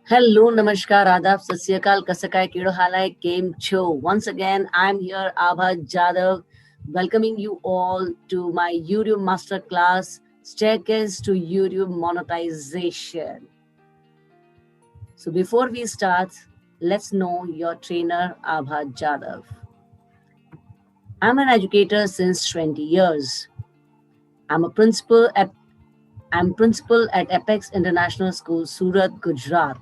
Hello, Namaskar, Adab, Sasyakal, Kasakai, Kidohalai, Game Cho. Once again, I'm here, Abha Jadhav, welcoming you all to my YouTube Masterclass, Staircase to YouTube Monetization. So before we start, let's know your trainer, Abha Jadhav. I'm an educator since 20 years. I'm a principal at I'm principal at Apex International School, Surat, Gujarat.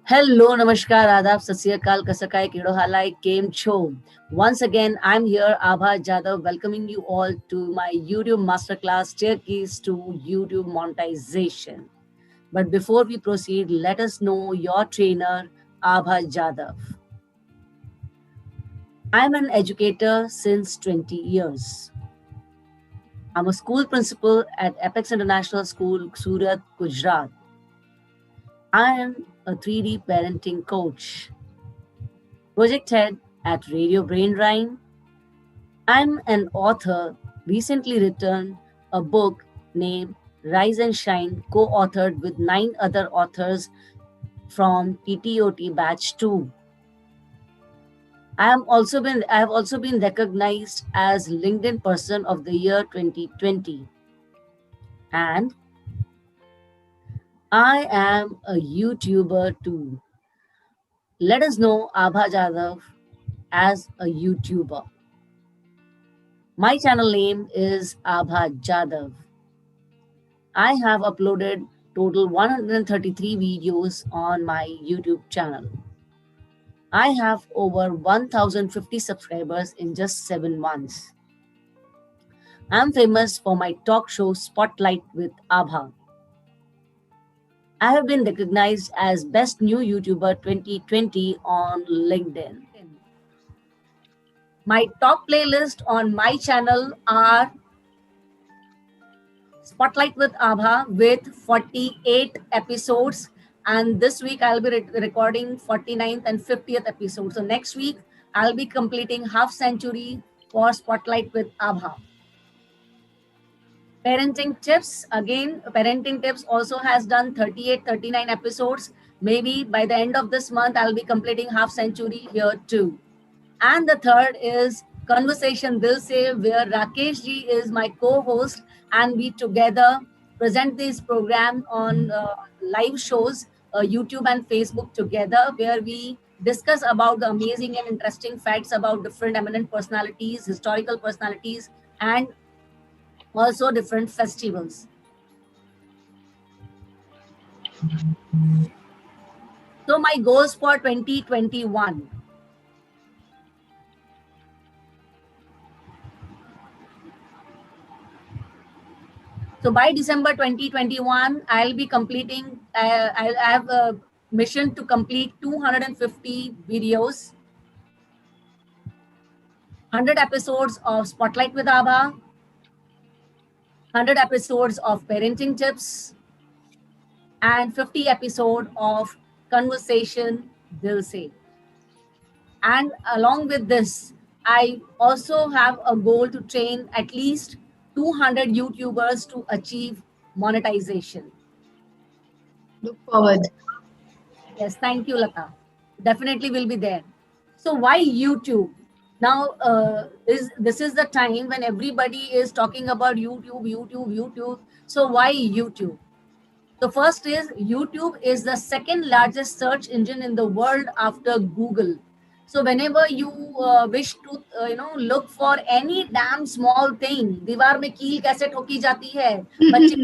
Hello, Namaskar, Adab, Sasyakal, Kasakai, Kidohalai, Game Cho. Once again, I'm here, Abha Jadhav, welcoming you all to my YouTube Masterclass, Staircase to YouTube Monetization. But before we proceed, let us know your trainer, Abha Jadhav. I'm an educator since 20 years. I'm a school principal at Apex International School, Surat, Gujarat. I am a 3D parenting coach, project head at Radio Brain Rhyme. I'm an author, recently written a book named Rise and Shine, co-authored with 9 other authors from TTOT Batch 2. I have also been recognized as LinkedIn Person of the Year 2020. And I am a YouTuber too. Let us know Abha Jadhav as a YouTuber. My channel name is Abha Jadhav. I have uploaded total 133 videos on my YouTube channel. I have over 1050 subscribers in just 7 months. I'm famous for my talk show Spotlight with Abha. I have been recognized as Best New YouTuber 2020 on LinkedIn. My top playlist on my channel are Spotlight with Abha with 48 episodes. And this week I'll be recording 49th and 50th episode. So next week I'll be completing half century for Spotlight with Abha. Parenting tips, again, parenting tips also has done 38, 39 episodes. Maybe by the end of this month, I'll be completing half century here too. And the third is Conversation Dil Se, where Rakesh ji is my co-host, and we together present this program on live shows, YouTube and Facebook together, where we discuss about the amazing and interesting facts about different eminent personalities, historical personalities, and also different festivals. So my goals for 2021. So by December 2021, I'll be completing, I'll have a mission to complete 250 videos, 100 episodes of Spotlight with Abha, 100 episodes of parenting tips, and 50 episode of Conversation Dil Se. And along with this, I also have a goal to train at least 200 YouTubers to achieve monetization. Look forward. Yes, thank you, Lata. Definitely will be there. So why YouTube? Now, this is the time when everybody is talking about YouTube, YouTube, YouTube. So why YouTube? The first is YouTube is the second largest search engine in the world after Google. So whenever you wish to look for any damn small thing, दीवार में कील कैसे ठोकी जाती है, बच्चे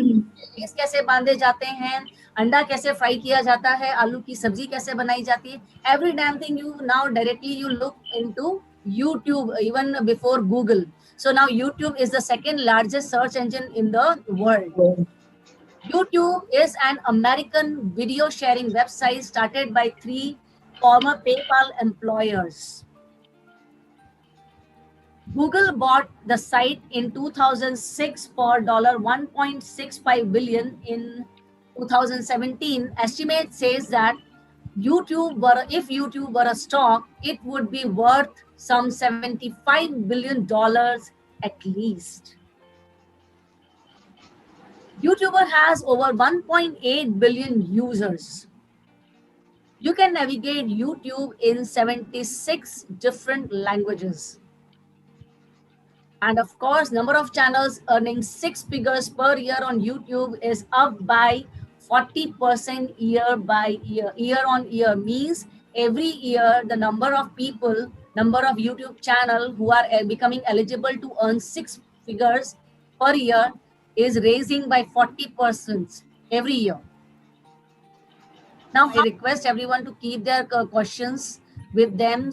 case कैसे बांधे जाते हैं, अंडा कैसे फ्राई किया जाता है, आलू की सब्जी कैसे बनाई जाती है, every damn thing you now directly you look into YouTube even before Google. So now YouTube is the second largest search engine in the world. YouTube is an American video sharing website started by 3 former PayPal employers. Google bought the site in 2006 for $1.65 billion in 2017. Estimate says that if YouTube were a stock, it would be worth some $75 billion at least. YouTuber has over 1.8 billion users. You can navigate YouTube in 76 different languages. And of course, number of channels earning 6 figures per year on YouTube is up by 40% year by year. Year on year means every year the number of people, number of YouTube channel who are becoming eligible to earn 6 figures per year is raising by 40% every year. Now I request everyone to keep their questions with them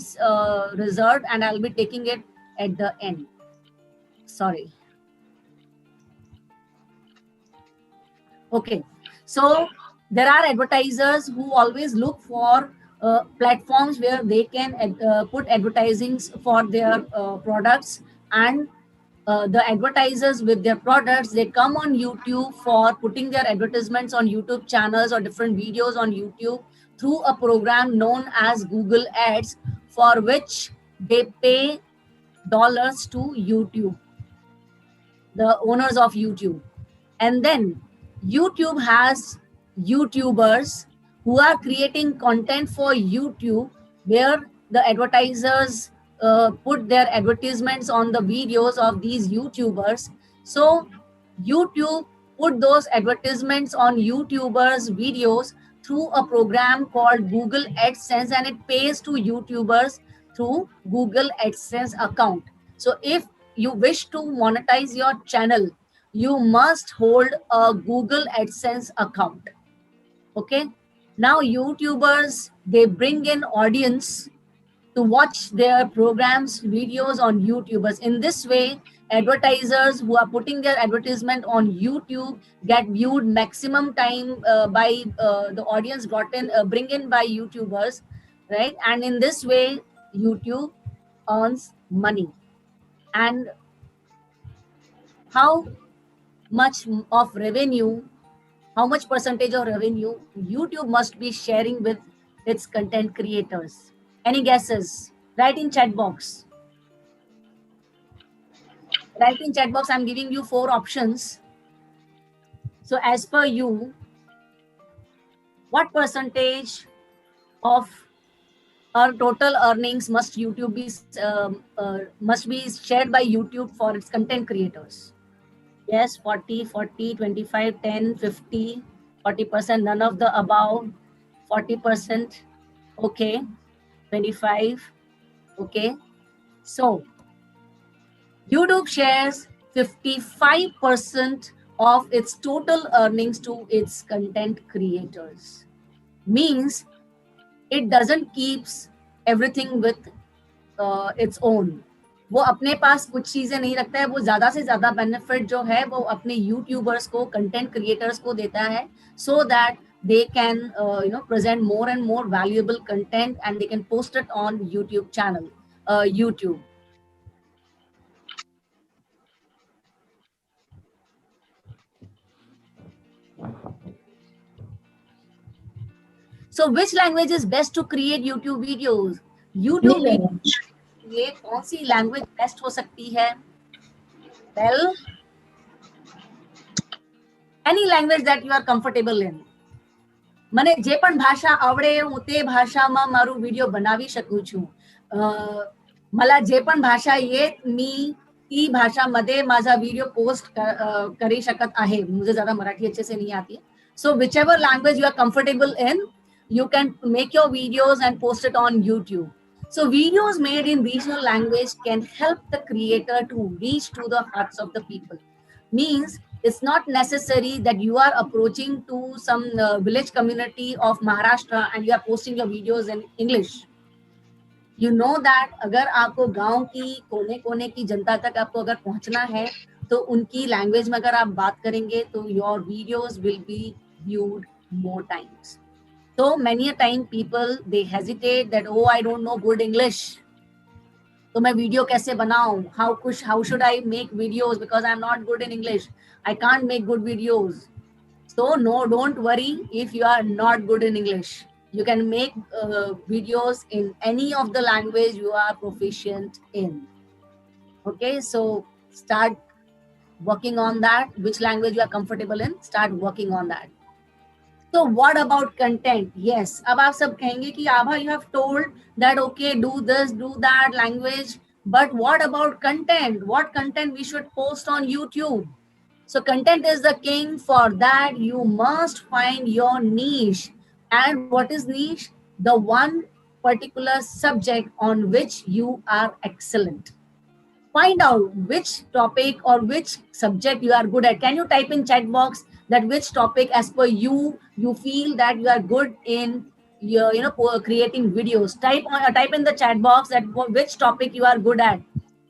reserved, and I'll be taking it at the end. Sorry. Okay, so there are advertisers who always look for platforms where they can put advertisings for their products, and the advertisers with their products, they come on YouTube for putting their advertisements on YouTube channels or different videos on YouTube through a program known as Google Ads, for which they pay dollars to YouTube, the owners of YouTube. And then YouTube has YouTubers who are creating content for YouTube, where the advertisers put their advertisements on the videos of these YouTubers. So YouTube put those advertisements on YouTubers' videos through a program called Google AdSense, and it pays to YouTubers through Google AdSense account. So if you wish to monetize your channel, you must hold a Google AdSense account. Okay. Now YouTubers, they bring in audience to watch their programs, videos on YouTubers. In this way, advertisers who are putting their advertisement on YouTube get viewed maximum time by the audience brought in, bring in by YouTubers, right? And in this way, YouTube earns money. And how much of revenue, how much percentage of revenue YouTube must be sharing with its content creators? Any guesses? Write in chat box. Write in chat box. I'm giving you 4 options. So as per you, what percentage of our total earnings must YouTube be must be shared by YouTube for its content creators? Yes, 40, 40, 25, 10, 50, 40%, none of the above, 40%, okay, 25, okay. So, YouTube shares 55% of its total earnings to its content creators. Means it doesn't keeps everything with its own. वो अपने पास कुछ चीजें नहीं रखता है, वो ज्यादा से ज्यादा बेनिफिट जो है वो अपने यूट्यूबर्स को, कंटेंट क्रिएटर्स को देता है, so that they can present more and more valuable content and they can post it on YouTube channel, YouTube. So which language is best to create YouTube videos? YouTube ये कौन सी language best हो सकती है? Well, any language that you are comfortable in. મને જે પણ ભાષા આવડે હું તે ભાષામાં મારું વિડિયો બનાવી શકું છું. मला जे पण भाषा येत मी ती भाषामध्ये माझा व्हिडिओ पोस्ट करू शकत आहे. मुझे ज्यादा मराठी अच्छे से नहीं आती है. So whichever language you are comfortable in, you can make your videos and post it on YouTube. So videos made in regional language can help the creator to reach to the hearts of the people. Means it's not necessary that you are approaching to some village community of Maharashtra and you are posting your videos in English. You know that अगर आपको गांव की कोने कोने की जनता तक आपको अगर पहुंचना है तो उनकी लैंग्वेज में अगर आप बात करेंगे तो your videos will be viewed more times. So many a time people they hesitate that, oh, I don't know good English. तो मैं वीडियो कैसे बनाऊं? How should I make videos because I'm not good in English? I can't make good videos. So no, don't worry if you are not good in English. You can make videos in any of the language you are proficient in. Okay, so start working on that. Which language you are comfortable in, start working on that. So what about content? Yes, अब आप सब कहेंगे कि आभा, you have told that okay, do this, do that language, but what about content? What content we should post on YouTube? So content is the king. For that, you must find your niche. And what is niche? The one particular subject on which you are excellent. Find out which topic or which subject you are good at. Can you type in chat box that which topic as per you feel that you are good in your, creating videos? Type in the chat box that which topic you are good at,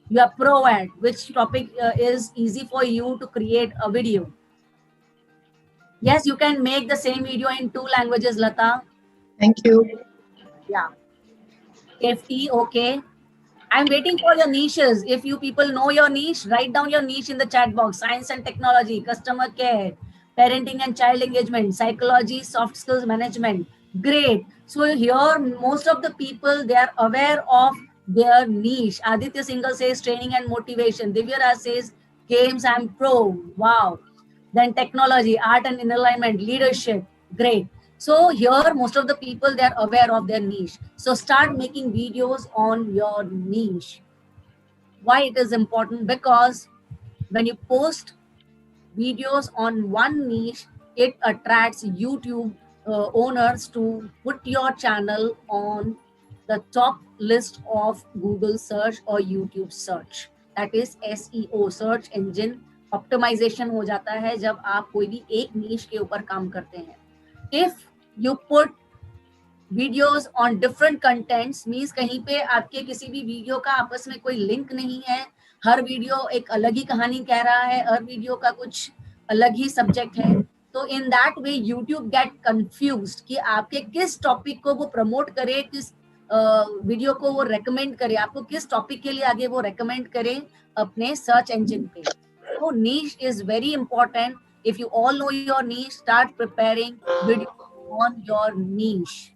you are pro at, which topic is easy for you to create a video. Yes, you can make the same video in 2 languages, Lata. Thank you. Yeah. Safety, okay. I'm waiting for your niches. If you people know your niche, write down your niche in the chat box. Science and technology, customer care, parenting and child engagement, psychology, soft skills management. Great. So here, most of the people, they are aware of their niche. Aditya Singhal says training and motivation. Divya Raj says games and pro. Wow. Then technology, art and alignment, leadership. Great. So here, most of the people, they're aware of their niche. So start making videos on your niche. Why it is important? Because when you post videos on one niche, it attracts YouTube owners to put your channel on the top list of Google search or YouTube search. That is SEO, search engine optimization हो जाता है जब आप कोई भी एक niche के ऊपर काम करते हैं. If you put videos on different contents, means कहीं पे आपके किसी भी वीडियो का आपस में कोई लिंक नहीं है, हर वीडियो एक अलग ही कहानी कह रहा है, हर वीडियो का कुछ अलग ही सब्जेक्ट है, तो in that way YouTube gate confused कि आपके किस टॉपिक को वो प्रमोट करे, किस वीडियो को वो रेकमेंड करे, आपको किस टॉपिक के लिए आगे वो रेकमेंड करे अपने सर्च इंजन पे. तो नीश is very important. If you all know your niche, start preparing video on your niche.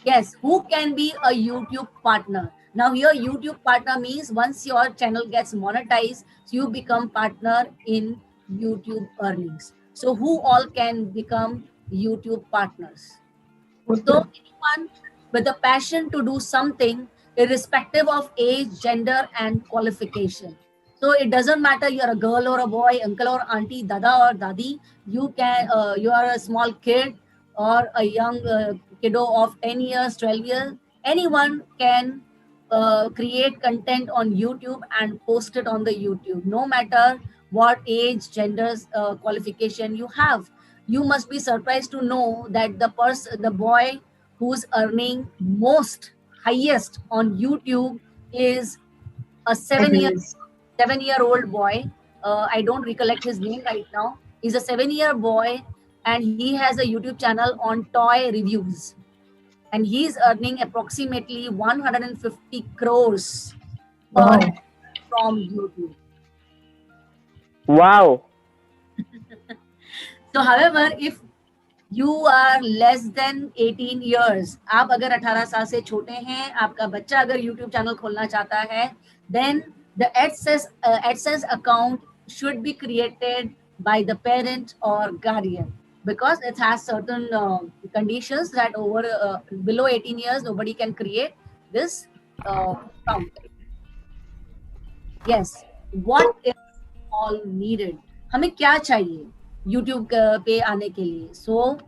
Yes, who can be a YouTube partner? Now here YouTube partner means once your channel gets monetized, you become partner in YouTube earnings. So who all can become YouTube partners? So anyone with a passion to do something irrespective of age, gender and qualification. So it doesn't matter you're a girl or a boy, uncle or auntie, dada or dadi, you are a small kid or a young kiddo of 10 years, 12 years, anyone can create content on YouTube and post it on the YouTube, no matter what age, genders, qualification you have. You must be surprised to know that the boy who's earning most highest on YouTube is a 7-year-old boy. I don't recollect his name right now. He's a 7-year boy and he has a YouTube channel on toy reviews. And he's earning approximately 150 crores Wow. from YouTube. Wow. So, however, if you are less than 18 years, आप अगर 18 साल से छोटे हैं, आपका बच्चा अगर YouTube channel खोलना चाहता है, then the AdSense account should be created by the parent or guardian, because it has certain conditions that over below 18 years nobody can create this account. Yes, what is all needed? हमें क्या चाहिए YouTube पे आने के लिए? So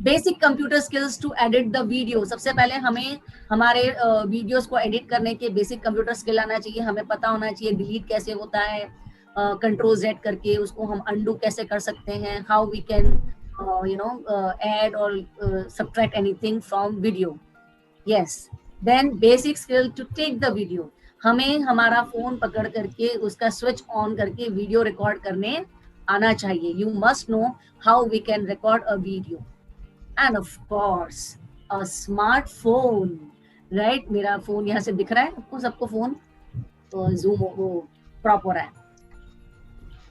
basic computer skills to edit the video. सबसे पहले हमें हमारे वीडियोस को एडिट करने के बेसिक कंप्यूटर स्किल आना चाहिए. हमें पता होना चाहिए डिलीट कैसे होता है, कंट्रोल Z करके उसको हम अंडू कैसे कर सकते हैं, हाउ वी कैन ऐड और subtract anything from video. Yes, then basic skill to take the video. हमें हमारा फोन पकड़ करके उसका स्विच ऑन करके वीडियो रिकॉर्ड करने आना चाहिए. You must know how we can record a video. And of course, a smartphone, right? मेरा फोन यहाँ से दिख रहा है आपको सबको, फोन तो जूम वो क्रॉप हो रहा है.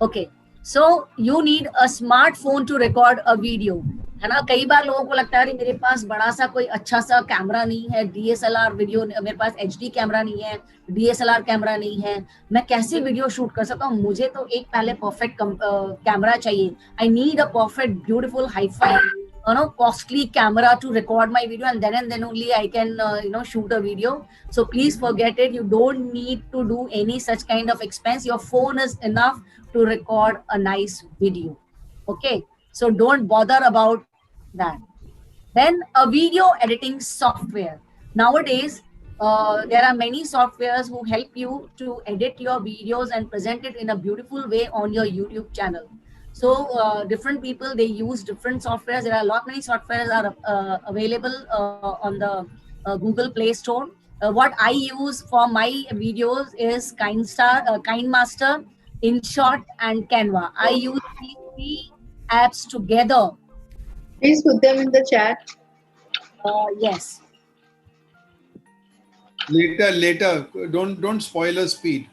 Okay, So you need a smartphone to record a video, है ना. कई बार लोगों को लगता है मेरे पास बड़ा सा कोई अच्छा सा कैमरा नहीं है, DSLR वीडियो, मेरे पास HD कैमरा नहीं है, DSLR कैमरा नहीं है, मैं कैसे वीडियो शूट कर सकता हूँ. मुझे तो एक पहले परफेक्ट कैमरा चाहिए. I need a perfect beautiful hi-fi costly camera to record my video, and then only I can shoot a video. So please forget it. You don't need to do any such kind of expense. Your phone is enough to record a nice video. Okay, so don't bother about that. Then a video editing software. Nowadays there are many softwares who help you to edit your videos and present it in a beautiful way on your YouTube channel. So different people, they use different softwares. There are a lot many softwares are available on the Google Play Store. What I use for my videos is KineMaster, InShot, and Canva. I use these three apps together. Please put them in the chat. Yes. Later. Don't spoil her speed.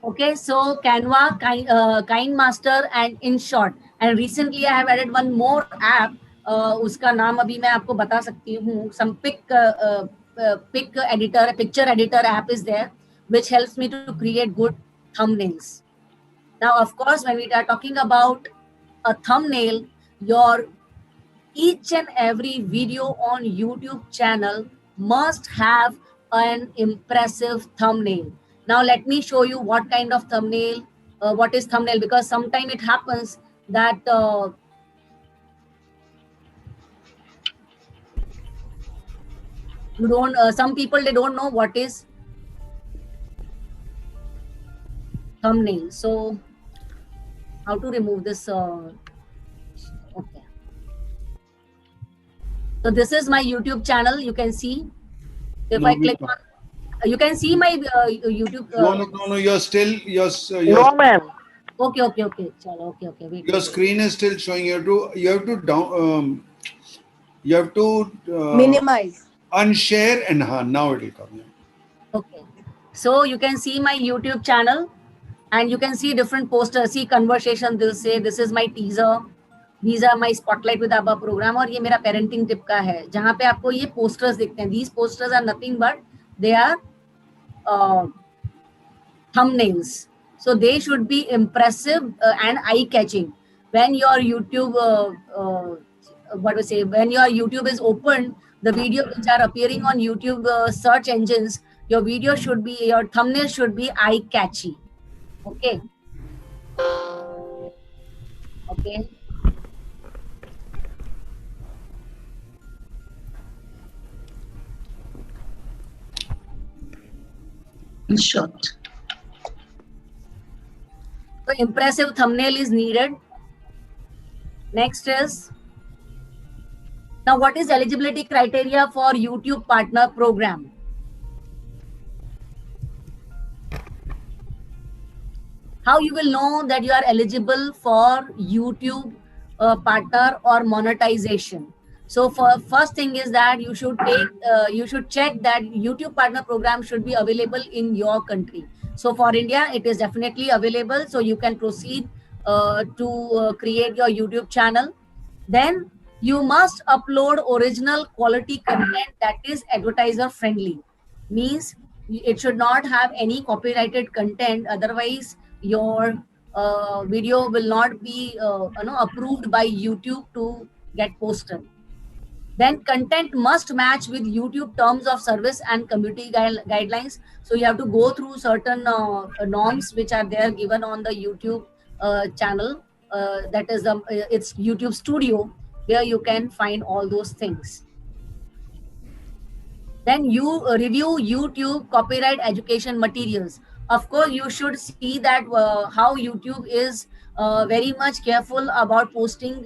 Okay, so Canva, KineMaster, and InShot. And recently I have added one more app. उसका नाम अभी मैं आपको बता सकती हूँ. Some picture editor app is there, which helps me to create good thumbnails. Now, of course, when we are talking about a thumbnail, your each and every video on YouTube channel must have an impressive thumbnail. Now let me show you what kind of thumbnail, what is thumbnail, because sometimes it happens that you don't, some people, they don't know what is thumbnail. So how to remove this? Okay. So this is my YouTube channel. You can see if I click on, you can see my YouTube. No. You're still. No, ma'am. Okay. Chalo, okay. Wait. Your screen is still showing. You have to Minimize. unshare and now it will come. Yeah. Okay. So you can see my YouTube channel, and you can see different posters. See conversation. They'll say this is my teaser. These are my Spotlight with Abba program, और ये मेरा parenting tip का है, जहाँ पे आपको ये posters दिखते हैं. These posters are nothing but they are thumbnails. So they should be impressive and eye-catching. When your YouTube, when your YouTube is opened, the videos which are appearing on YouTube search engines, your thumbnail should be eye-catchy. Okay. InShot. So impressive thumbnail is needed. Next is, now what is eligibility criteria for YouTube partner program? How you will know that you are eligible for YouTube partner or monetization? So first thing is that you should check that YouTube partner program should be available in your country. So for India, it is definitely available. So you can proceed to create your YouTube channel. Then you must upload original quality content that is advertiser friendly. Means it should not have any copyrighted content. Otherwise, your video will not be approved by YouTube to get posted. Then content must match with YouTube terms of service and community guidelines. So you have to go through certain norms which are there given on the YouTube channel. That is it's YouTube Studio, where you can find all those things. Then you review YouTube copyright education materials. Of course, you should see that how YouTube is very much careful about posting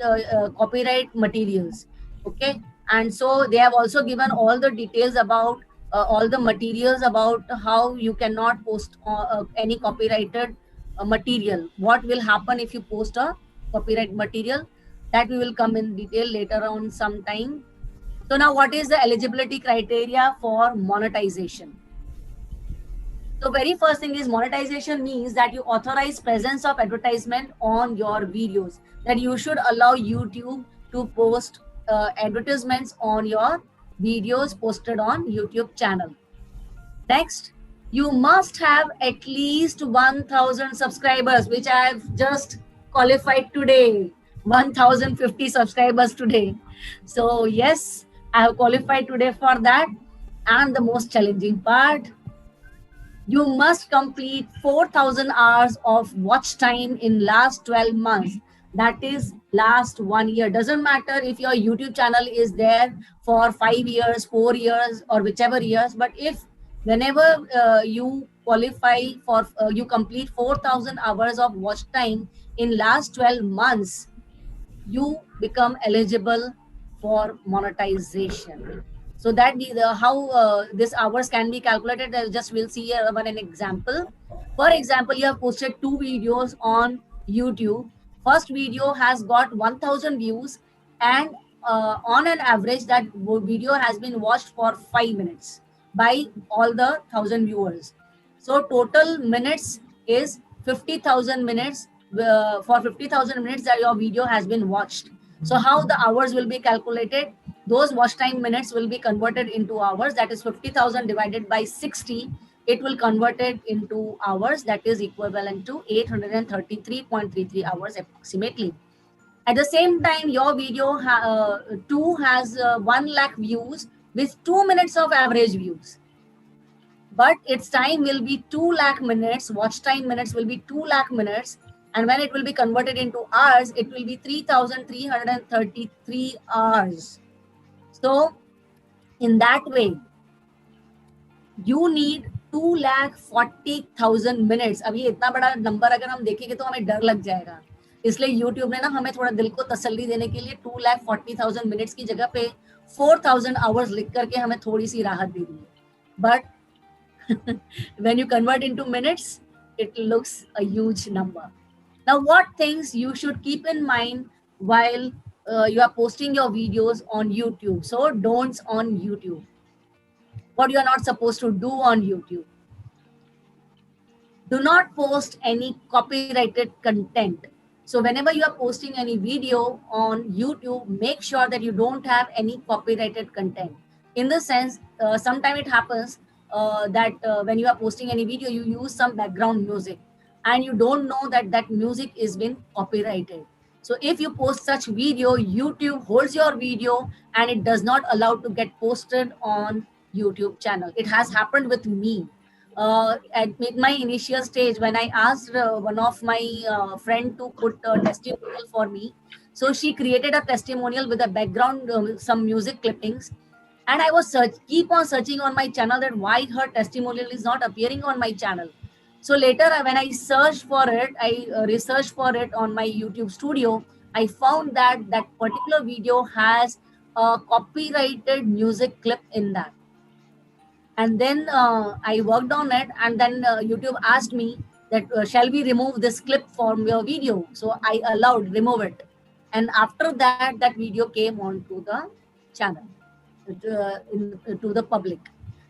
copyright materials. Okay. And so they have also given all the details about all the materials about how you cannot post any copyrighted material. What will happen if you post a copyright material? That we will come in detail later on sometime. So now what is the eligibility criteria for monetization? The very first thing is monetization means that you authorize presence of advertisement on your videos, that you should allow YouTube to post advertisements on your videos posted on YouTube channel. Next, you must have at least 1000 subscribers, which I have just qualified today. 1050 subscribers today. So yes, I have qualified today for that. And the most challenging part, you must complete 4000 hours of watch time in last 12 months. That is last 1 year. Doesn't matter if your YouTube channel is there for 5 years, 4 years, or whichever years, but if whenever you qualify for you complete 4000 hours of watch time in last 12 months, you become eligible for monetization. So that the how this hours can be calculated, just we'll see here an example. For example, you have posted 2 videos on YouTube. First video has got 1000 views, and on an average that video has been watched for 5 minutes by all the 1000 viewers. So total minutes is 50,000 minutes. For 50,000 minutes that your video has been watched. So how the hours will be calculated? Those watch time minutes will be converted into hours. That is 50,000 divided by 60. It will convert it into hours. That is equivalent to 833.33 hours approximately. At the same time, your video has 1 lakh views with 2 minutes of average views. But its time will be 2 lakh minutes. Watch time minutes will be 2 lakh minutes. And when it will be converted into hours, it will be 3,333 hours. So in that way, you need 2,40,000 minutes. अब ये इतना बड़ा number अगर हम देखेंगे तो हमें डर लग जाएगा. इसलिए YouTube ने ना हमें थोड़ा दिल को तसल्ली देने के लिए 2,40,000 मिनट्स की जगह पे 4,000 आवर्स लिख करके हमें थोड़ी सी राहत दे दी है. But when you convert into minutes, it looks a huge number. Now, what things you should keep in mind while you are posting your videos on YouTube? So, don'ts on YouTube. What you are not supposed to do on YouTube. Do not post any copyrighted content. So, whenever you are posting any video on YouTube, make sure that you don't have any copyrighted content. In the sense, sometimes it happens that when you are posting any video, you use some background music, and you don't know that that music is been copyrighted. So if you post such video, YouTube holds your video and it does not allow to get posted on YouTube channel. It has happened with me. At my initial stage, when I asked one of my friend to put a testimonial for me, so she created a testimonial with a background, some music clippings, and I was keep on searching on my channel that why her testimonial is not appearing on my channel. So later, when I searched for it, I researched for it on my YouTube studio, I found that that particular video has a copyrighted music clip in that. And then I worked on it, and then YouTube asked me that shall we remove this clip from your video? So I allowed remove it. And after that, that video came onto the channel, to the public.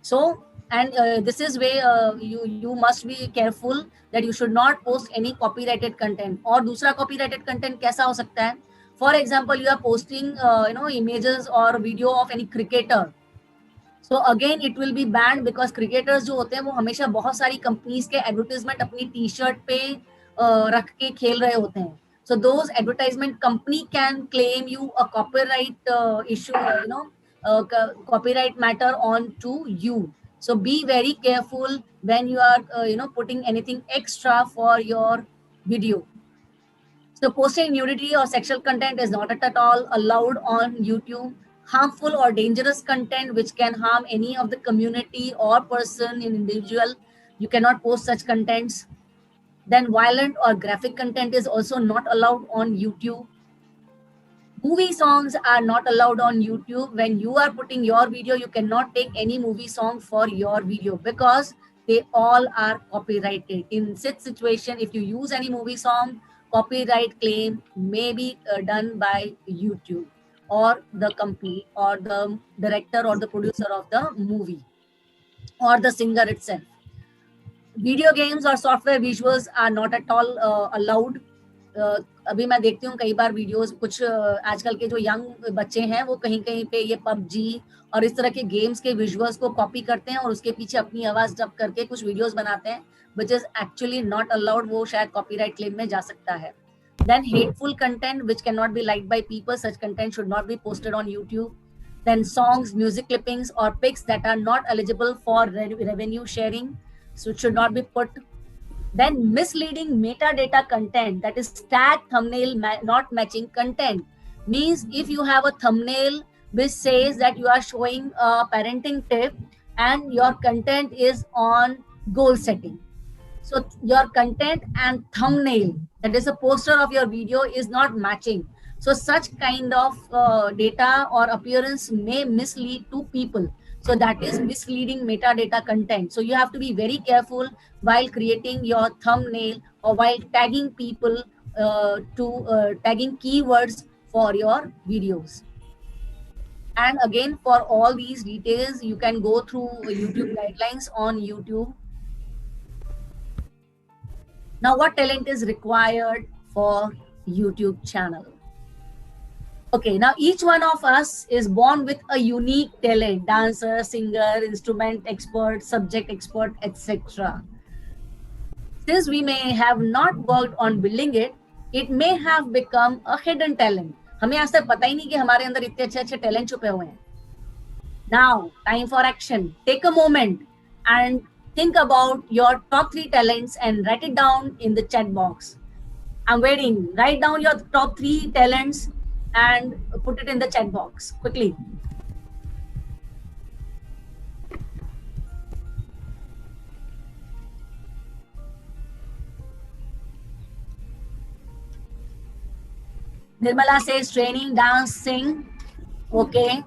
So, and this is where you must be careful that you should not post any copyrighted content. और दूसरा copyrighted content कैसा हो सकता है? For example, you are posting images or video of any cricketer. So again it will be banned because cricketers जो होते हैं वो हमेशा बहुत सारी companies के advertisement अपनी t-shirt पे रख के खेल रहे होते हैं. So those advertisement company can claim you a copyright issue, copyright matter on to you. So be very careful when you are putting anything extra for your video. So posting nudity or sexual content is not at all allowed on YouTube. Harmful or dangerous content which can harm any of the community or person in individual, you cannot post such contents. Then violent or graphic content is also not allowed on YouTube. Movie songs are not allowed on YouTube. When you are putting your video, you cannot take any movie song for your video because they all are copyrighted. In such situation, if you use any movie song, copyright claim may be done by YouTube. or the company or the director or the producer of the movie or the singer itself. Video games or software visuals are not at all allowed. अभी मैं देखती हूँ कई बार videos, कुछ आजकल के जो young बच्चे हैं वो कहीं कहीं पे ये पबजी और इस तरह के गेम्स के विजुअल्स को कॉपी करते हैं और उसके पीछे अपनी आवाज डब करके कुछ वीडियोस बनाते हैं, which is actually not allowed. वो शायद कॉपीराइट क्लेम में जा सकता है. Then hateful content which cannot be liked by people, such content should not be posted on YouTube. Then songs, music clippings or pics that are not eligible for revenue sharing, so it should not be put. Then misleading metadata content, that is tag thumbnail not matching content, means if you have a thumbnail which says that you are showing a parenting tip and your content is on goal setting, so your content and thumbnail, that is a poster of your video, is not matching, so such kind of data or appearance may mislead to people. So that is misleading metadata content. So you have to be very careful while creating your thumbnail or while tagging people tagging keywords for your videos. And again, for all these details, you can go through YouTube guidelines on YouTube. Now, what talent is required for YouTube channel? Okay, now each one of us is born with a unique talent: dancer, singer, instrument expert, subject expert, etc. Since we may have not worked on building it, it may have become a hidden talent. हमें आज तक पता ही नहीं कि हमारे अंदर इतने अच्छे अच्छे टैलेंट छुपे हुए हैं. Now, time for action. Take a moment and think about your top 3 talents and write it down in the chat box. I'm waiting. Write down your top 3 talents and put it in the chat box quickly. Nirmala says training, dancing. Okay.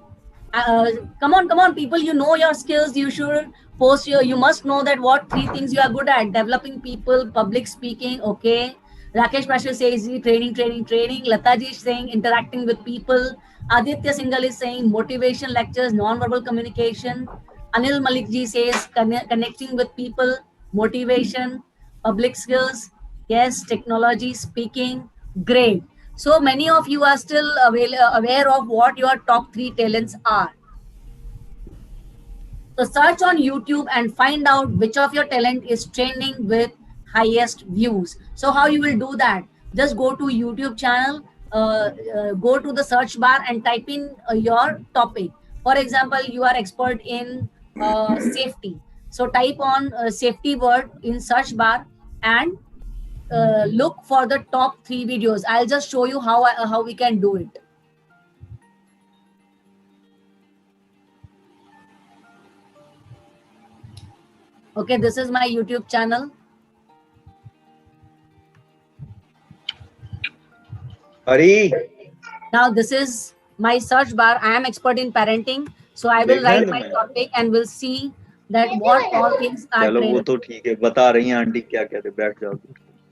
Come on, people. You know your skills. You should post you must know that what 3 things you are good at. Developing people, public speaking. Okay. Rakesh Prashil says training. Lata ji is saying interacting with people. Aditya Singhal is saying motivation lectures, non-verbal communication. Anil Malik ji says connecting with people, motivation, public skills. Yes, technology, speaking. Great. So many of you are still aware of what your top 3 talents are. So search on YouTube and find out which of your talent is trending with highest views. So how you will do that? Just go to YouTube channel, go to the search bar and type in your topic. For example, you are expert in safety. So type on safety word in search bar and look for the top 3 videos. I'll just show you how we can do it. Okay, this is my YouTube channel. Hari. Now this is my search bar. I am expert in parenting, so I will write my topic and we'll see that what all things are. चलो वो तो ठीक है, बता रही हैं aunty क्या कहते, बैठ जाओ.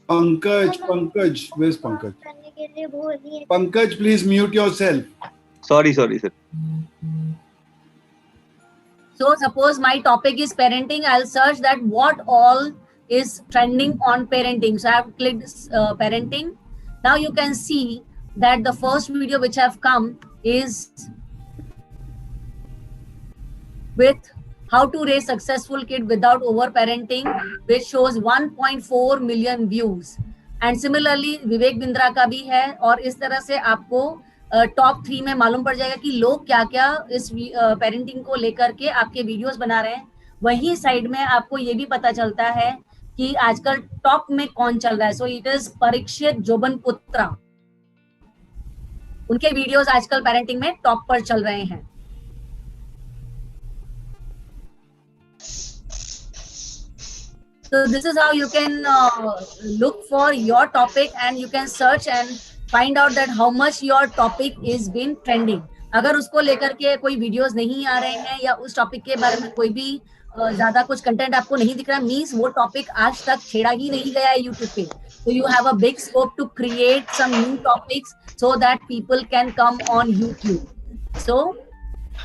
Pankaj, where's Pankaj? Pankaj, please mute yourself. Sorry sir. So suppose my topic is parenting, I'll search that what all is trending on parenting. So I have clicked parenting. Now you can see that the first video which have come is with how to raise successful kid without over parenting, which shows 1.4 million views. And similarly Vivek Bindra का भी है. और इस तरह से आपको top 3 में मालूम पड़ जाएगा कि लोग क्या क्या इस पेरेंटिंग को लेकर के आपके वीडियोस बना रहे हैं. वही साइड में आपको ये भी पता चलता है कि आजकल टॉप में कौन चल रहा है. So it is Parikshit Jobanputra. उनके वीडियोस आजकल पेरेंटिंग में टॉप पर चल रहे हैं. So this is how you can look for your topic and you can search and find out that how much your topic is been trending. अगर उसको लेकर के कोई वीडियोस नहीं आ रहे हैं या उस टॉपिक के बारे में कोई भी ज्यादा कुछ कंटेंट आपको नहीं दिख रहा, मीन्स वो टॉपिक आज तक छेड़ा ही नहीं गया है यूट्यूब पे. So you have a big scope to create some new topics so that people can come on YouTube. So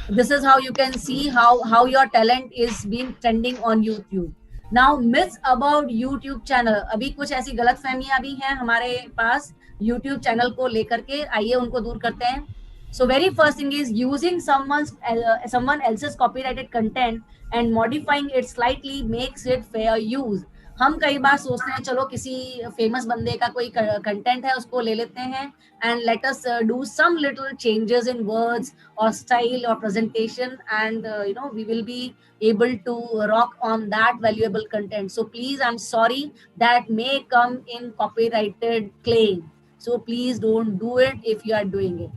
this is how you can see how your talent is being trending on YouTube. Now myths about YouTube channel. अभी कुछ ऐसी गलतफहमियां भी हैं हमारे पास YouTube channel को लेकर के, आइए उनको दूर करते हैं. So very first thing is using someone else's copyrighted content and modifying it slightly makes it fair use. हम कई बार सोचते हैं चलो किसी फेमस बंदे का कोई कंटेंट है उसको ले लेते हैं and let us do some little changes in words or style or presentation, and we will be able to rock on that valuable content. So please, I'm sorry, that may come in copyrighted claim, so please don't do it if you are doing it.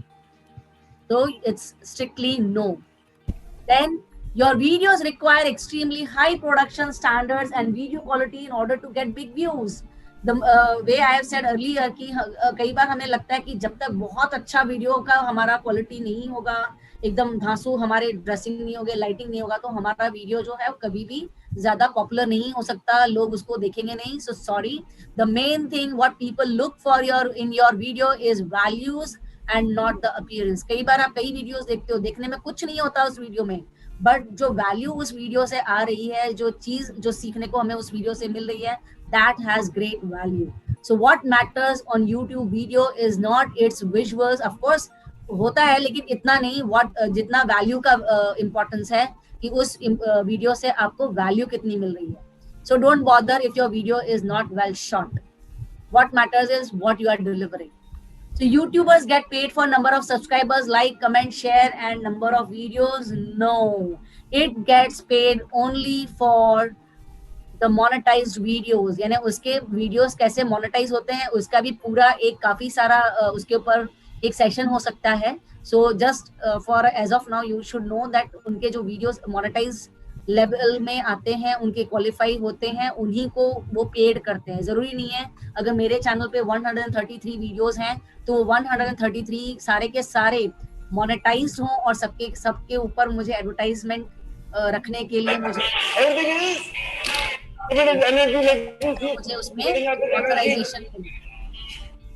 So it's strictly no. Then your videos require extremely high production standards and video quality in order to get big views. The way I have said earlier कि कई बार हमें लगता है कि जब तक बहुत अच्छा वीडियो का हमारा क्वालिटी नहीं होगा, एकदम धांसू हमारे ड्रेसिंग नहीं होगी, लाइटिंग नहीं होगा, तो हमारा वीडियो जो है वो कभी भी ज्यादा पॉपुलर नहीं हो सकता, लोग उसको देखेंगे नहीं. So sorry, the main thing what people look for in your video is values and not the appearance. कई बार आप कई वीडियोस देखते हो, देखने में कुछ नहीं होता उस वीडियो में, बट जो वैल्यू उस वीडियो से आ रही है, जो चीज जो सीखने को हमें उस वीडियो से मिल रही है, that has great value. So what matters on YouTube video is not its visuals. Of course होता है, लेकिन इतना नहीं. What जितना वैल्यू का इम्पोर्टेंस है कि उस वीडियो से आपको वैल्यू कितनी मिल रही है. So don't bother if your video is not well shot. What matters is what you are delivering. So YouTubers get paid for number of subscribers, like, comment, share, and number of videos. No, it gets paid only for the monetized videos. यानी उसके videos कैसे monetize होते हैं उसका भी पूरा एक काफी सारा उसके ऊपर एक सेशन हो सकता है. So just for as of now you should know that उनके जो videos monetize लेवल में आते हैं, उनके क्वालिफाई होते हैं, उन्हीं को वो पेड करते हैं. जरूरी नहीं है अगर मेरे चैनल पे 133 वीडियोस हैं तो 133 सारे के सारे मोनेटाइज्ड हों और सबके ऊपर मुझे एडवर्टाइजमेंट रखने के लिए मुझे उसमें authorisation.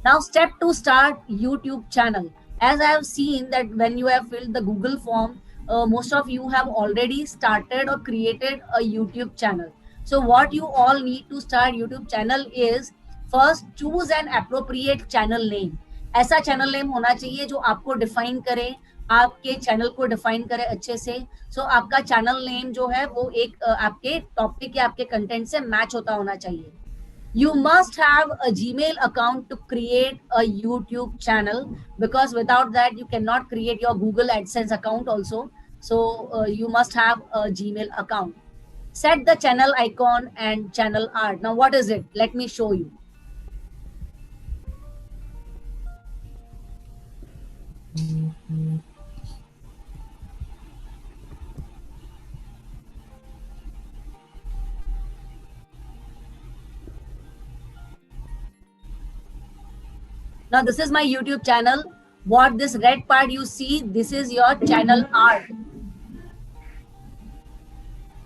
Now step to start YouTube channel. As I have seen that when you have filled the Google form, most of you have already started or created a YouTube channel. So what you all need to start YouTube channel is first choose an appropriate channel name. ऐसा channel name होना चाहिए जो आपको define करे, आपके channel को define करे अच्छे से. So आपका channel name जो है वो एक आपके topic या आपके content से match होता होना चाहिए. You must have a Gmail account to create a YouTube channel, because without that you cannot create your Google AdSense account also. So you must have a Gmail account. Set the channel icon and channel art. Now what is it? Let me show you. Now this is my YouTube channel. What this red part you see, this is your channel art.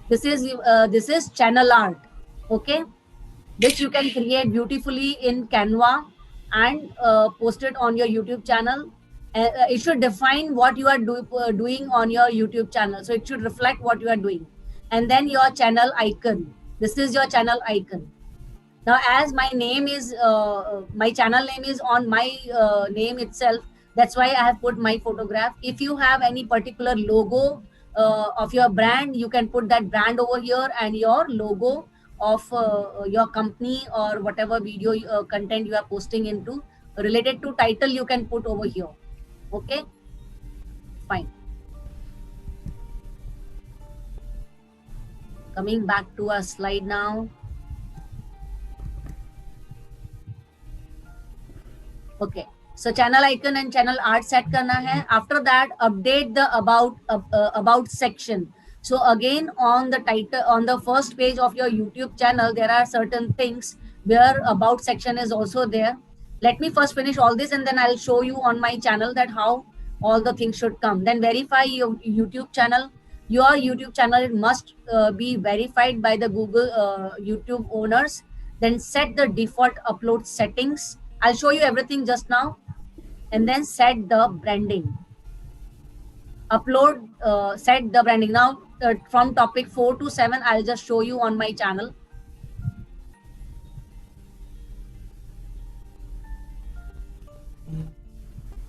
This is channel art, okay, which you can create beautifully in Canva and post it on your YouTube channel. It should define what you are doing on your YouTube channel, so it should reflect what you are doing. And then your channel icon. This is your channel icon. Now as my name is my channel name is on my name itself, that's why I have put my photograph. If you have any particular logo of your brand, you can put that brand over here, and your logo of your company or whatever video content you are posting into related to title, you can put over here. Okay, fine. Coming back to our slide now. Okay, so channel icon and channel art set करना है. After that, update the about section. So again, on the title, on the first page of your YouTube channel, there are certain things where about section is also there. Let me first finish all this, and then I'll show you on my channel that how all the things should come. Then verify your YouTube channel. Your YouTube channel must be verified by the Google YouTube owners. then set the default upload settings. I'll show you everything just now, and then set the branding. Upload, set the branding. Now from topic 4 to 7, I'll just show you on my channel.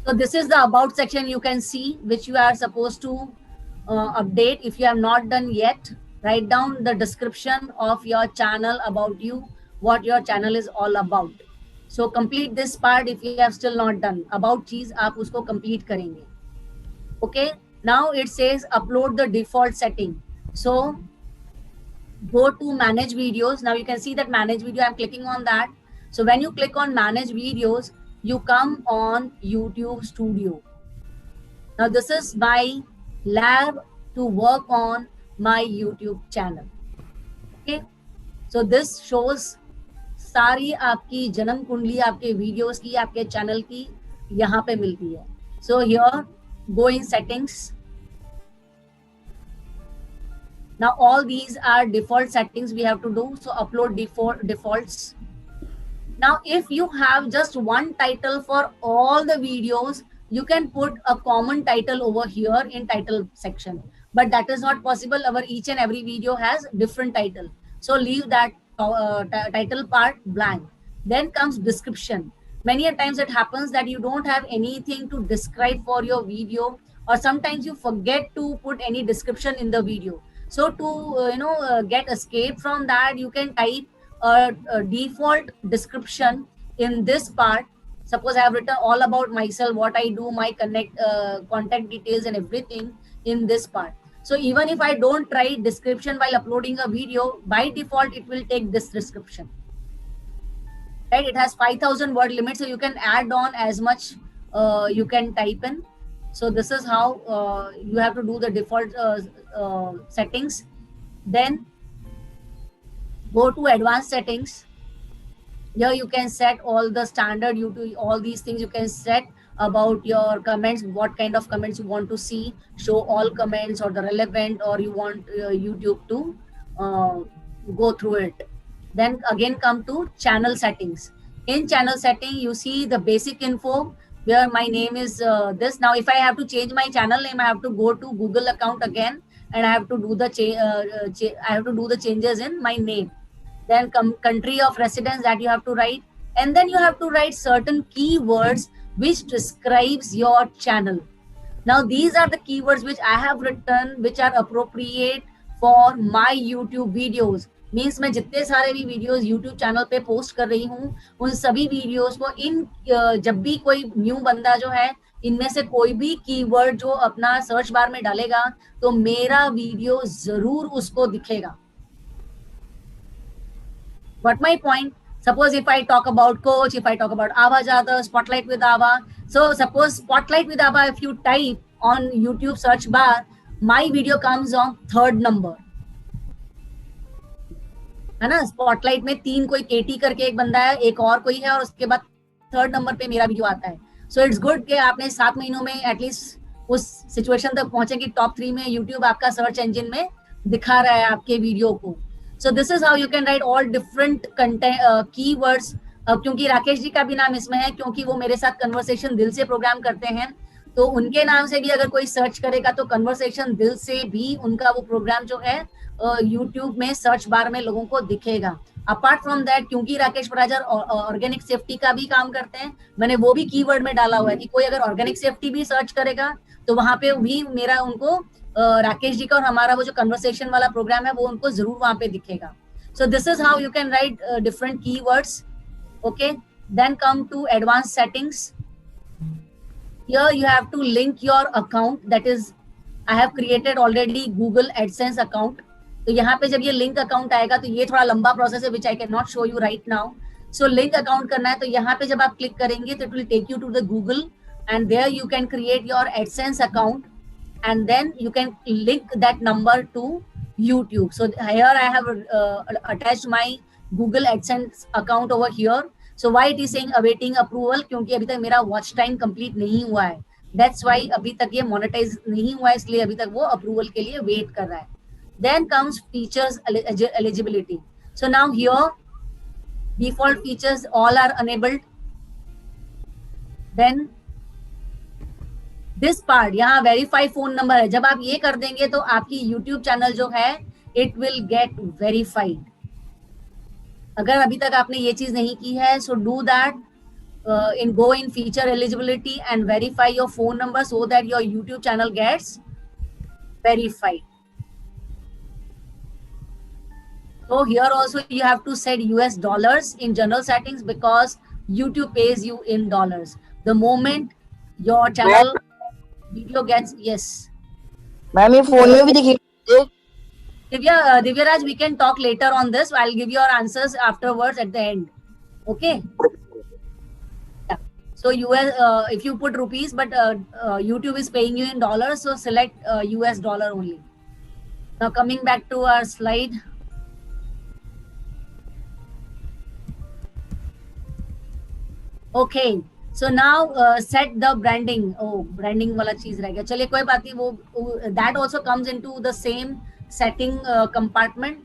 So this is the about section you can see, which you are supposed to update. If you have not done yet, write down the description of your channel, about you, what your channel is all about. So complete this part if you have still not done. About चीज आप उसको complete करेंगे. Okay. Now it says upload the default setting. So go to manage videos. Now you can see that manage video. I'm clicking on that. So when you click on manage videos, you come on YouTube Studio. Now this is my lab to work on my YouTube channel. Okay. So this shows सारी आपकी जन्म कुंडली आपके videos की, आपके channel की यहाँ पे मिलती है. So here go in settings. Now all these are default settings we have to do. So upload defaults. Now if you have just one title for all the videos, you can put a common title over here in title section, but that is not possible. Our each and every video has different title, so leave that title part blank. Then comes description. Many a times it happens that you don't have anything to describe for your video, or sometimes you forget to put any description in the video. So to get escape from that, you can type a default description in this part. Suppose I have written all about myself, what I do, my contact details and everything in this part. So even if I don't write description while uploading a video, by default it will take this description. Right? It has 5,000 word limit, so you can add on as much you can type in. So this is how you have to do the default settings. Then go to advanced settings. Here you can set all the standard, all these things you can set about your comments, what kind of comments you want to see, show all comments or the relevant, or you want YouTube to go through it. Then again come to channel settings. In channel setting, you see the basic info where my name is this. Now if I have to change my channel name, I have to go to Google account again, and I have to do the changes in my name. Then country of residence that you have to write, and then you have to write certain keywords which describes your channel. Now these are the keywords which I have written, which are appropriate for my YouTube videos. Means मैं जितने सारे भी videos YouTube channel पे post कर रही हूँ, उन सभी वीडियोस को जब भी कोई न्यू बंदा जो है, इनमें से कोई भी कीवर्ड जो अपना सर्च बार में डालेगा, तो मेरा वीडियो जरूर उसको दिखेगा. But my point, suppose if I talk about coach, if I talk about Ava Jadhav, Spotlight with Ava. So suppose Spotlight with Ava, if you type on YouTube search bar, my video comes on 3rd number. है ना. Spotlight में 3 कोई KT करके एक बंदा है, एक और कोई है, और उसके बाद 3rd नंबर पे मेरा वीडियो आता है. So it's good कि आपने 7 महीनों में एटलीस्ट उस सिचुएशन तक पहुंचे कि टॉप 3 में YouTube आपका सर्च इंजन में दिखा रहा है आपके वीडियो को. So this is how you can write all different keywords. क्योंकि राकेश जी का भी नाम इसमें है, क्योंकि वो मेरे साथ कन्वर्सेशन दिल से प्रोग्राम करते हैं, तो उनके नाम से भी अगर कोई सर्च करेगा तो कन्वर्सेशन दिल से भी उनका वो प्रोग्राम जो है YouTube में सर्च बार में लोगों को दिखेगा. अपार्ट फ्रॉम दैट, क्योंकि राकेश पराजर ऑर्गेनिक सेफ्टी का भी काम करते हैं, मैंने वो भी कीवर्ड में डाला हुआ है कि कोई अगर ऑर्गेनिक सेफ्टी भी सर्च करेगा तो वहां पे भी मेरा उनको राकेश जी का और हमारा वो जो कन्वर्सेशन वाला प्रोग्राम है वो उनको जरूर वहां पे दिखेगा. So this is how you can write different keywords. Okay, then come to advance settings. Here you have to link your account, that is I have created already Google AdSense account. तो यहाँ पे जब ये link account आएगा तो ये थोड़ा लंबा प्रोसेस है which I cannot show you right now. So link account करना है तो यहाँ पे जब आप क्लिक करेंगे तो it will take you to the Google, and there you can create your AdSense account, and then you can link that number to YouTube. So here I have attached my Google AdSense account over here. So why it is saying awaiting approval? क्योंकि अभी तक मेरा watch time complete नहीं हुआ है. That's why अभी तक ये मोनेटाइज नहीं हुआ है, इसलिए अभी तक वो अप्रूवल के लिए वेट कर रहा है. Then comes features eligibility. So now here default features all are enabled. Then this part, यहाँ verify phone number है. जब आप ये कर देंगे तो आपकी YouTube चैनल जो है it will get verified. अगर अभी तक आपने ये चीज नहीं की है, so do that. Go in feature eligibility and verify your phone number so that your YouTube channel gets verified. So here also you have to set US dollars in general settings because YouTube pays you in dollars. The moment your channel video gets, yes. Ma'am ये phone में भी दिखेगा. Divyaraj, we can talk later on this. I'll give your answers afterwards at the end. Okay. Yeah. So US, if you put rupees, but YouTube is paying you in dollars, so select US dollar only. Now coming back to our slide. Okay. So now set the branding. Oh, branding वाला चीज रह गया. चलिए कोई बात नहीं, वो that also comes into the same setting compartment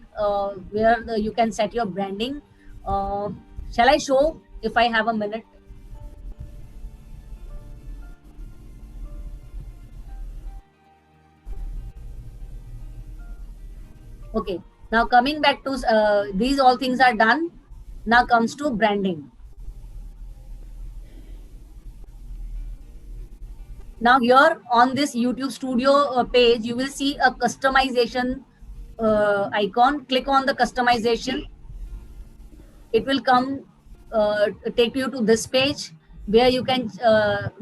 where you can set your branding. Shall I show if I have a minute? Okay, now coming back to these all things are done. Now comes to branding. Now here on this YouTube Studio page, you will see a customization icon. Click on the customization. It will come take you to this page where you can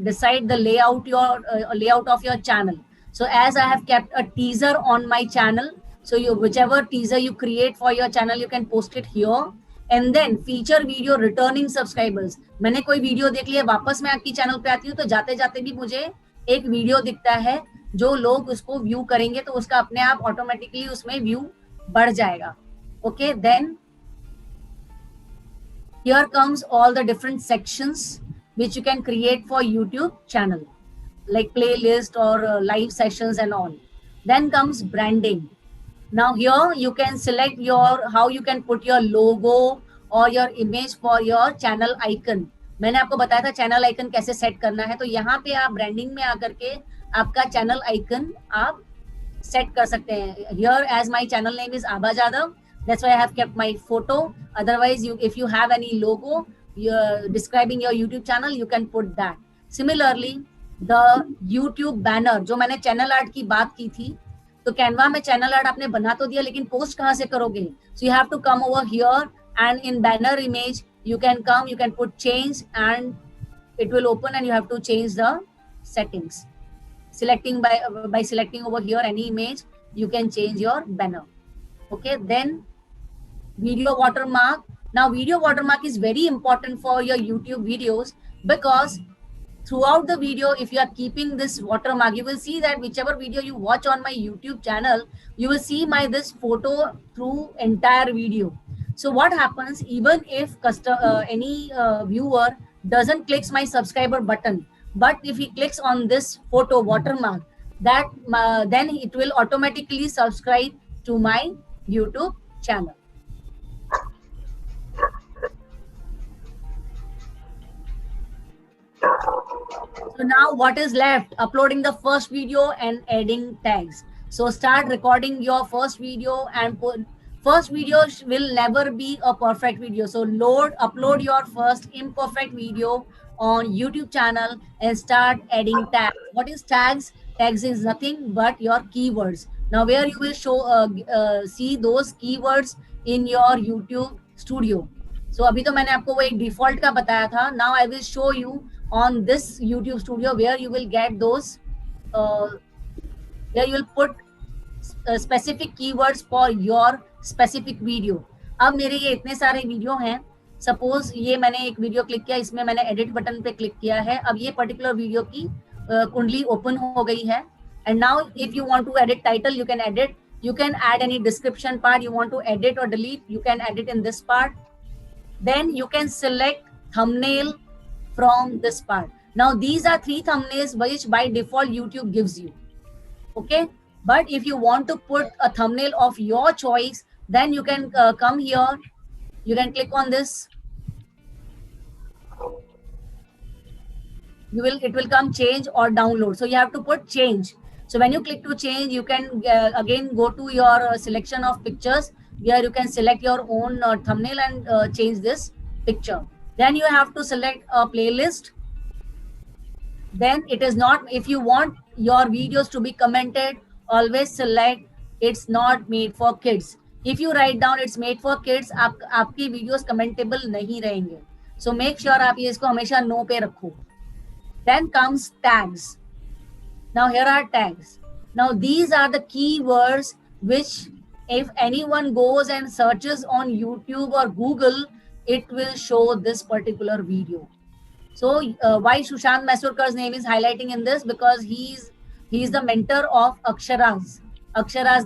decide the layout of your channel. So as I have kept a teaser on my channel, so whichever teaser you create for your channel, you can post it here. And then feature video returning subscribers. मैंने कोई video देख लिया, वापस मैं आपकी channel पे आती हूँ तो जाते जाते भी मुझे एक वीडियो दिखता है, जो लोग उसको व्यू करेंगे तो उसका अपने आप ऑटोमेटिकली उसमें व्यू बढ़ जाएगा. Okay, then here comes all the different sections which you can create for YouTube channel, like playlist or live sessions and all. Then comes branding. Now here you can select how you can put your logo or your image for your channel icon. मैंने आपको बताया था channel icon कैसे set करना है, तो यहाँ पे आप ब्रांडिंग में आकर के आपका चैनल आइकन आप सेट कर सकते हैं. Here as my channel name is Abha Jadhav, that's why I have kept my photo. Otherwise, if you have any logo you're describing your YouTube channel, you can put that. Similarly, the YouTube banner, जो मैंने channel art की बात की थी, तो Canva में channel art आपने बना तो दिया, लेकिन पोस्ट कहाँ से करोगे? So you have to come over here and in banner image you can come, you can put change and it will open and you have to change the settings. Selecting by selecting over here any image, you can change your banner. Okay, then video watermark. Now video watermark is very important for your YouTube videos because throughout the video, if you are keeping this watermark, you will see that whichever video you watch on my YouTube channel, you will see this photo through entire video. So what happens, even if any viewer doesn't click my subscriber button, but if he clicks on this photo watermark, that then it will automatically subscribe to my YouTube channel. So now what is left? Uploading the first video and adding tags. So start recording your first video and first video will never be a perfect video. So upload your first imperfect video on YouTube channel and start adding tags. What is tags? Tags is nothing but your keywords. Now where you will see those keywords in your YouTube Studio. So अभी तो मैंने आपको वो एक default का बताया था. Now I will show you on this YouTube Studio where you will get those, where you will put specific keywords for your specific video. अब मेरे ये इतने सारे वीडियो हैं, सपोज ये मैंने एक वीडियो क्लिक किया, इसमें मैंने एडिट बटन पे क्लिक किया है, अब ये पर्टिकुलर वीडियो की कुंडली ओपन हो गई है. And now if you want to edit title, you can edit, you can add any description part you want to edit or delete, you can edit in this part. Then you can select thumbnail from this part. Now these are 3 thumbnails which by default YouTube gives you. Okay, but if you want to put a thumbnail of your choice, then you can come here, you can click on this it will come change or download. So you have to put change. So when you click to change, you can again go to your selection of pictures, where you can select your own thumbnail and change this picture. Then you have to select a playlist. Then it is not, if you want your videos to be commented, always select it's not made for kids. If you write down it's made for kids, आपकी videos commentable नहीं रहेंगे. So make sure आप ये इसको हमेशा no पे रखो. Then comes tags. Now here are tags. Now these are the keywords which if anyone goes and searches on YouTube or Google, it will show this particular video. So why Sushant Masurkar's name is highlighting in this? Because he's the mentor of Aksharas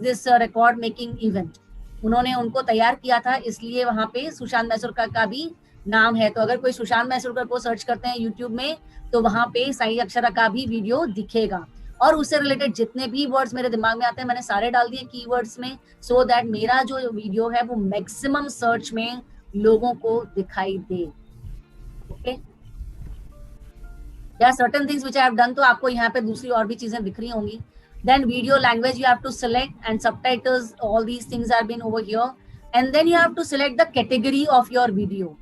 this record making event. उन्होंने उनको तैयार किया था, इसलिए वहां पे सुशांत मैसूरकर का भी नाम है. तो अगर कोई सुशांत मैसूरकर को सर्च करते हैं यूट्यूब में, तो वहां पे साई अक्षरा का भी वीडियो दिखेगा. और उससे रिलेटेड जितने भी वर्ड्स मेरे दिमाग में आते हैं, मैंने सारे डाल दिए कीवर्ड्स में, सो दैट मेरा जो वीडियो है वो मैक्सिमम सर्च में लोगों को दिखाई दे. Okay, there are certain things which I have done, तो आपको यहाँ पे दूसरी और भी चीजें दिख रही होंगी. Then video language you have to select, and subtitles, all these things have been over here. And then you have to select the category of your video.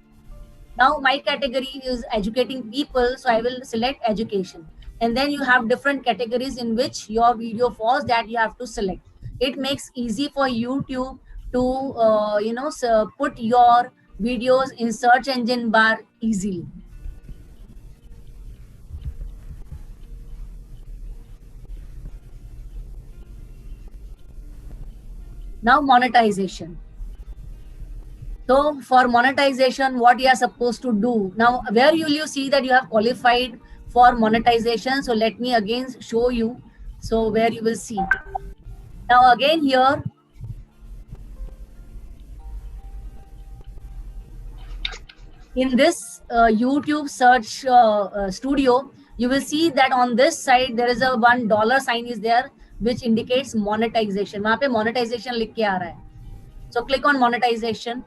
Now my category is educating people, so I will select education. And then you have different categories in which your video falls that you have to select. It makes easy for YouTube to put your videos in search engine bar easily. Now monetization. So for monetization, what you are supposed to do? Now where will you see that you have qualified for monetization? So let me again show you. So where you will see. Now again here, in this YouTube search studio, you will see that on this side there is a $1 sign is there, which indicates monetization. वहाँ पे monetization लिख के आ रहा है. So click on monetization.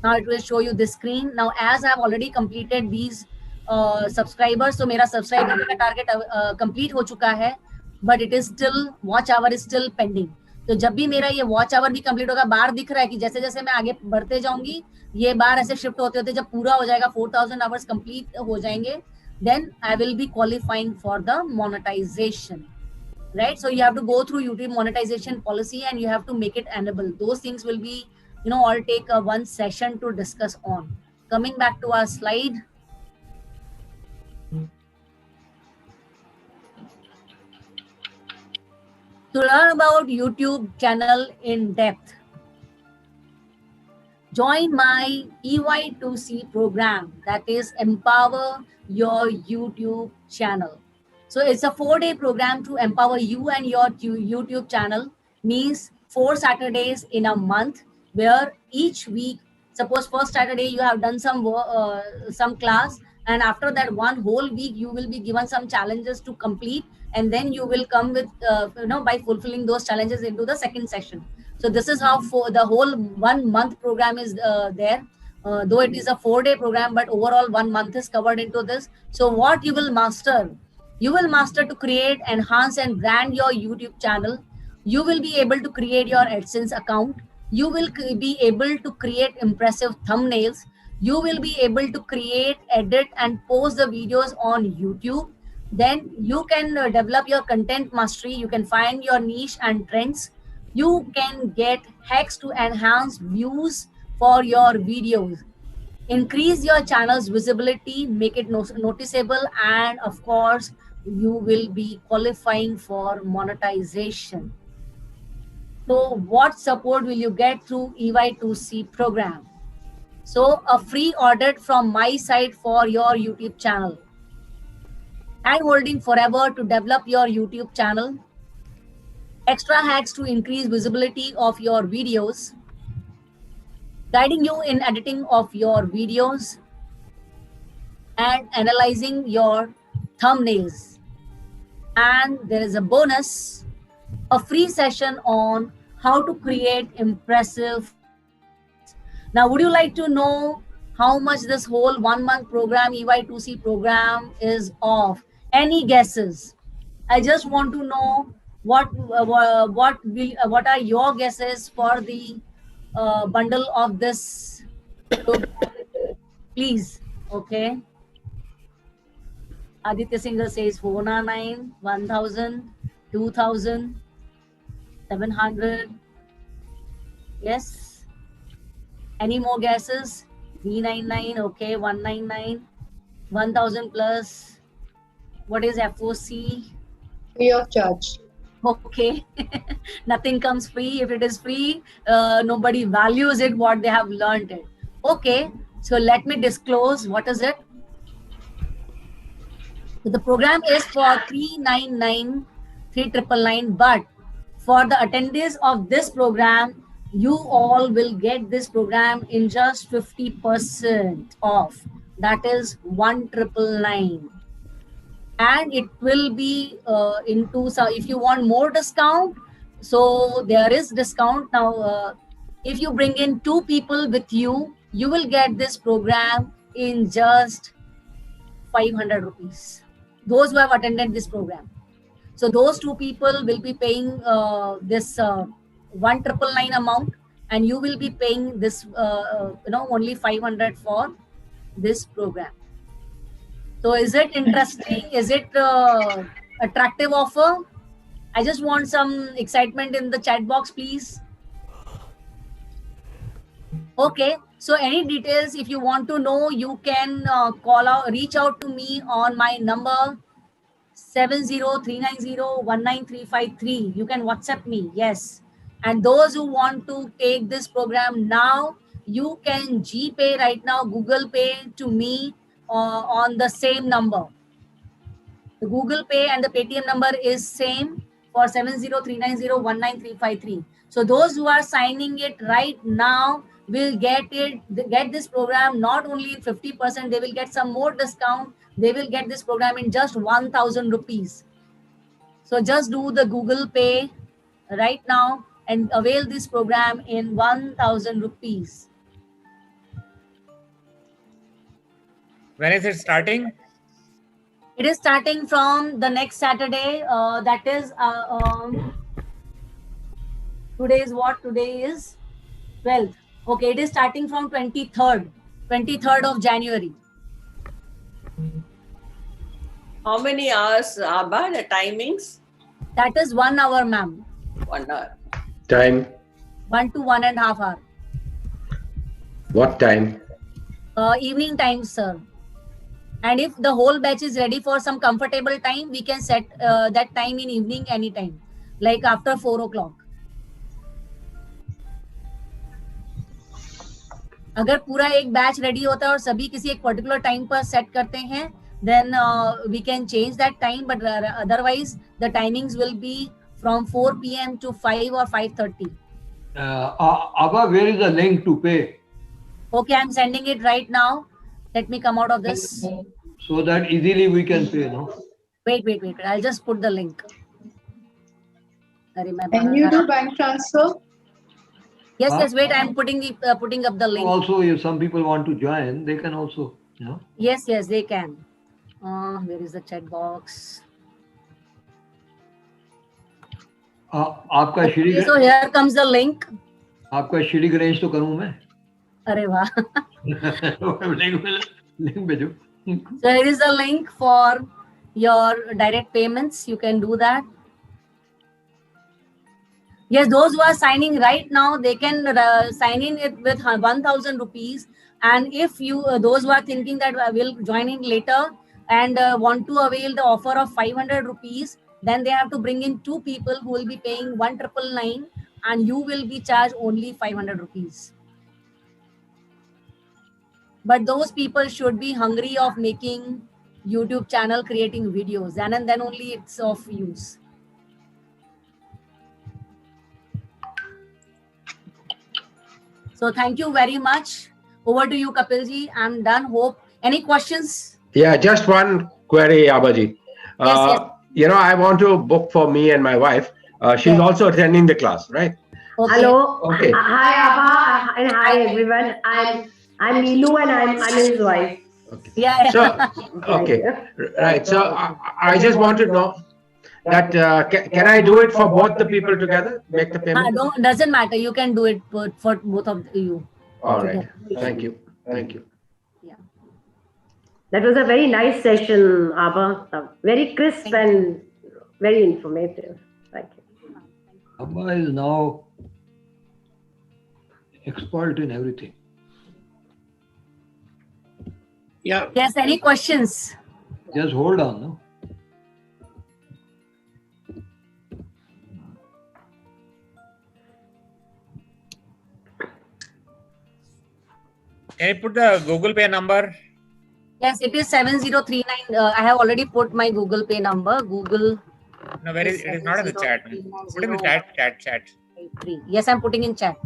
Now it will show you this screen. Now as I have already completed these subscribers, so मेरा subscriber का target complete हो चुका है, but it is still watch hour is still pending. तो जब भी मेरा ये watch hour भी complete होगा, बार दिख रहा है कि जैसे जैसे मैं आगे बढ़ते जाऊंगी, ये बार ऐसे shift होते होते जब पूरा हो जाएगा, 4000 hours complete हो जाएंगे, then I will be qualifying for the monetization. Right, so you have to go through YouTube monetization policy and you have to make it enable. Those things will be, all take one session to discuss on. Coming back to our slide. To learn about YouTube channel in depth, join my EY2C program, that is Empower Your YouTube Channel. So it's a 4-day program to empower you and your YouTube channel. Means 4 Saturdays in a month, where each week, suppose first Saturday you have done some class, and after that one whole week you will be given some challenges to complete, and then you will come with by fulfilling those challenges into the second session. So this is how for the whole 1 month program is there. Though it is a 4-day program, but overall 1 month is covered into this. So what you will master? You will master to create, enhance and brand your YouTube channel. You will be able to create your AdSense account. You will be able to create impressive thumbnails. You will be able to create, edit and post the videos on YouTube. Then you can develop your content mastery. You can find your niche and trends. You can get hacks to enhance views for your videos. Increase your channel's visibility, make it noticeable, and of course, you will be qualifying for monetization. So what support will you get through EY2C program? So a free audit from my side for your YouTube channel. Hand holding forever to develop your YouTube channel. Extra hacks to increase visibility of your videos. Guiding you in editing of your videos. And analyzing your thumbnails. And there is a bonus, a free session on how to create impressive. Now, would you like to know how much this whole 1 month program, EY2C program, is off? Any guesses? I just want to know what are your guesses for the bundle of this program, please. Okay. Aditya Singer says 499, 1000, 2000, 700. Yes. Any more guesses? 399. Okay. 199, 1000 plus. What is FOC? Free of charge. Okay. Nothing comes free. If it is free, nobody values it what they have learned it. Okay. So let me disclose what is it. So the program is for 399, 3999, but for the attendees of this program, you all will get this program in just 50% off. That is 1999. And it will be into, so if you want more discount, so there is discount. Now, if you bring in 2 people with you, you will get this program in just 500 rupees. Those who have attended this program. So those 2 people will be paying this 1999 amount, and you will be paying this, only 500 for this program. So is it interesting? Is it attractive offer? I just want some excitement in the chat box, please. Okay. So any details, if you want to know, you can reach out to me on my number 70390193553. You can WhatsApp me. Yes. And those who want to take this program now, you can GPay right now, Google Pay to me on the same number. The Google Pay and the Paytm number is same for 70390193553. So those who are signing it right now will get this program not only in 50%, they will get some more discount. They will get this program in just 1000 rupees. So just do the Google Pay right now and avail this program in 1000 rupees. When is it starting? It is starting from the next Saturday. That is, today is what? Today is 12th. Okay, it is starting from 23rd of January. How many hours, Abba, the timings? That is 1 hour, ma'am. 1 hour. Time? 1 to 1.5 hour. What time? Evening time, sir. And if the whole batch is ready for some comfortable time, we can set that time in evening anytime, like after 4 o'clock. अगर पूरा एक batch ready होता है और सभी किसी एक particular time पर सेट करते हैं, then we can change that time, but otherwise the timings will be from 4 p.m. to 5 or 5:30. Abba, where is the link to pay? Okay, I'm sending it right now. Let me come out of this. So that easily we can pay, no? Wait. I'll just put the link. Can you do bank transfer? Yes, Huh? yes. Wait, I'm putting up the link. Also, if some people want to join, they can also, you know. Yes, yes, they can. Where is the chat box? आपका Shri Okay, so here comes the link. आपका श्री गणेश तो करूँ मैं? अरे वाह. Link भेजो. So here is the link for your direct payments. You can do that. Yes, those who are signing right now, they can sign in it with 1,000 rupees. And if you, those who are thinking that I will join in later and want to avail the offer of 500 rupees, then they have to bring in 2 people who will be paying 1,999 and you will be charged only 500 rupees. But those people should be hungry of making YouTube channel, creating videos, and then only it's of use. So thank you very much. Over to you, Kapilji. I'm done. Hope any questions? Yeah, just one query, Abaji. Yes. You know, I want to book for me and my wife. She's also attending the class, right? Okay. Hello. Okay. Hi, Abba, and hi, everyone. I'm Neelu and I'm his wife. Okay. Yeah. So, okay, right. So I just want to know that can I do it for both the people together? Make the payment. No, doesn't matter. You can do it for both of you. All right. Thank you. Thank you. Yeah. That was a very nice session, Abba. Very crisp and very informative. Thank you. Abba is now expert in everything. Yeah. Yes. Any questions? Just hold on. No? Can you put the Google Pay number? Yes, it is 7039. I have already put my Google Pay number. Google. No, where is it? Is not in the chat. Man. Put in the chat. Yes, I'm putting in chat.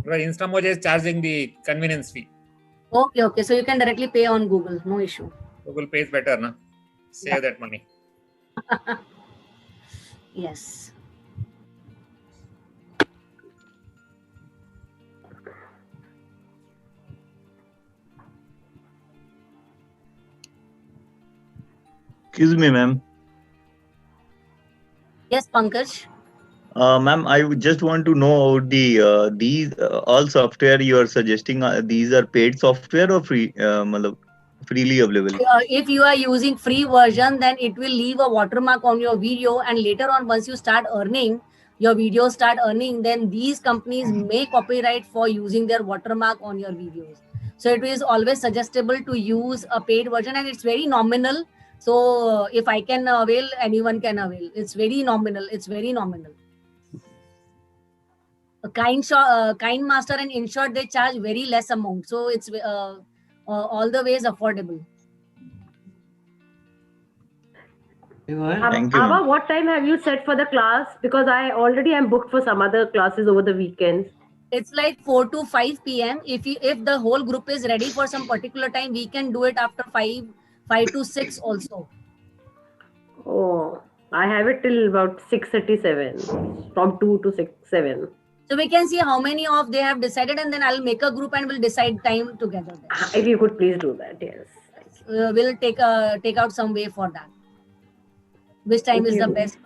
Because Instamoja is charging the convenience fee. Okay. So you can directly pay on Google. No issue. Google Pay is better, na? Save that money. Yes. Excuse me, ma'am. Yes, Pankaj. Ma'am, I would just want to know these all software you are suggesting. These are paid software or free? Freely available. If you are using free version, then it will leave a watermark on your video, and later on, once you start earning, your videos start earning, then these companies may copyright for using their watermark on your videos. So it is always suggestible to use a paid version, and it's very nominal. So if I can avail, anyone can avail. It's very nominal. Kind Master and InShot, they charge very less amount, so it's all the ways affordable. Thank you, Abba, ma'am. what time have you set for the class? Because I already am booked for some other classes over the weekends. It's like 4 to 5 p.m. If the whole group is ready for some particular time, we can do it after 5 to 6 also. Oh, I have it till about 6:37, from 2 to 7. So we can see how many of they have decided, and then I'll make a group and we'll decide time together. If you could please do that, yes. We'll take out some way for that. Which time is the best?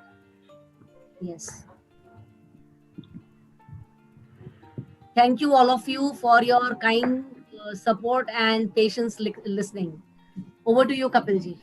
Yes. Thank you all of you for your kind support and patience listening. Over to you, Kapilji.